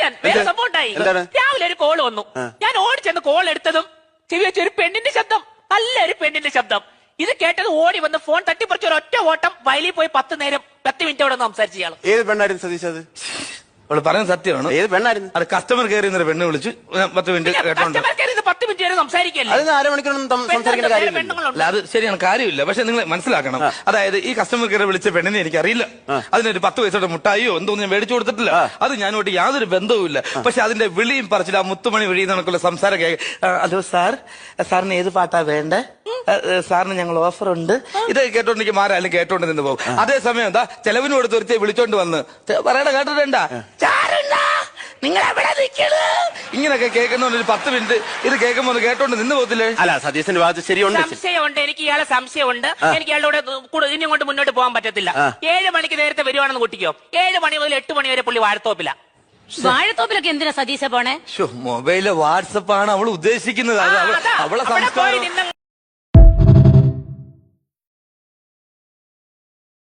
പറയാൻ വേറെ സംഭവം ഉണ്ടായി. രാവിലെ ഒരു കോൾ വന്നു. ഞാൻ ഓടിച്ചെന്ന് കോൾ എടുത്തതും ചെവി വെച്ച ഒരു പെണ്ണിന്റെ ശബ്ദം, നല്ലൊരു പെണ്ണിന്റെ ശബ്ദം. ഇത് കേട്ടത് ഓടി വന്ന് ഫോൺ തട്ടിപ്പറിച്ച് ഒരു ഒറ്റ ഓട്ടം വയലിൽ പോയി 10 മിനിറ്റ് അവിടെ സംസാരിച്ചു. ഇയാൾ ഏത് പെണ്ണായിരുന്നു സതീഷ്? അത് അവള് പറയുന്നത് സത്യമാണ്. ഏത് പെണ്ണായിരുന്നു? അത് കസ്റ്റമർ കെയർ എന്നൊരു പെണ്ണ് വിളിച്ചു 10 മിനിറ്റ് കേട്ടോണ്ട് 10 മിനിറ്റ് വരെ സംസാരിക്കല്ലേ? അതിന് അരമണിക്കൂറൊന്നും സംസാരിക്കേണ്ട കാര്യമില്ല. അല്ല, അത് ശരിയാണ്, കാര്യമില്ല. പക്ഷെ നിങ്ങൾ മനസ്സിലാക്കണം, അതായത് ഈ കസ്റ്റമർ കെയർ വിളിച്ച പെണ്ണിനെ എനിക്കറിയില്ല. അതിനൊരു 10 പൈസയുടെ മുട്ടായിയോ എന്തോ ഞാൻ മേടിച്ചു കൊടുത്തിട്ടില്ല. അത് ഞാനോട്ട് യാതൊരു ബന്ധവുമില്ല. പക്ഷെ അതിന്റെ വിളിയും പറച്ചില്ല, ആ മുത്തുമണി വഴി നടക്കുള്ള സംസാരം ഹലോ സാർ, സാറിന് ഏത് പാട്ടാ വേണ്ടേ, സാറിന് ഞങ്ങൾ ഓഫർ ഉണ്ട്, ഇത് കേട്ടോണ്ട് എനിക്ക് മാരാലും കേട്ടോണ്ട് നിന്ന് പോകും. അതേസമയം എന്താ ചെലവിന് കൊടുത്ത് ഒരുത്തി വിളിച്ചോണ്ട് വന്ന് പറയണ കേട്ടിട്ടുണ്ടാ, നിങ്ങൾ എവിടെ നിൽക്കണ്, ഇങ്ങനെയൊക്കെ കേൾക്കുന്നോണ്ട് ഒരു 10 മിനിറ്റ് ഇത് കേൾക്കുമ്പോ കേട്ടോണ്ട് നിന്ന് പോകത്തില്ലേ? അല്ല, സതീശന്റെ ഭാഗത്ത് ശരിയുണ്ട്. സംശയമുണ്ട്, എനിക്ക് ഇയാളെ സംശയമുണ്ട്. എനിക്ക് ഇയാളുടെ കൂടെ ഇനി കൊണ്ട് മുന്നോട്ട് പോകാൻ പറ്റത്തില്ല. 7 മണിക്ക് നേരത്തെ വരുവാണെന്ന് കൂട്ടിക്കോ. 7 മണി മുതൽ 8 മണി വരെ പുള്ളി വാഴത്തോപ്പില്ല. വാഴത്തോപ്പിലൊക്കെ എന്തിനാ സതീശ പോണേ? മൊബൈല് വാട്സപ്പ് ആണ് അവൾ ഉദ്ദേശിക്കുന്നത്. അവളെ സംസ്കാരം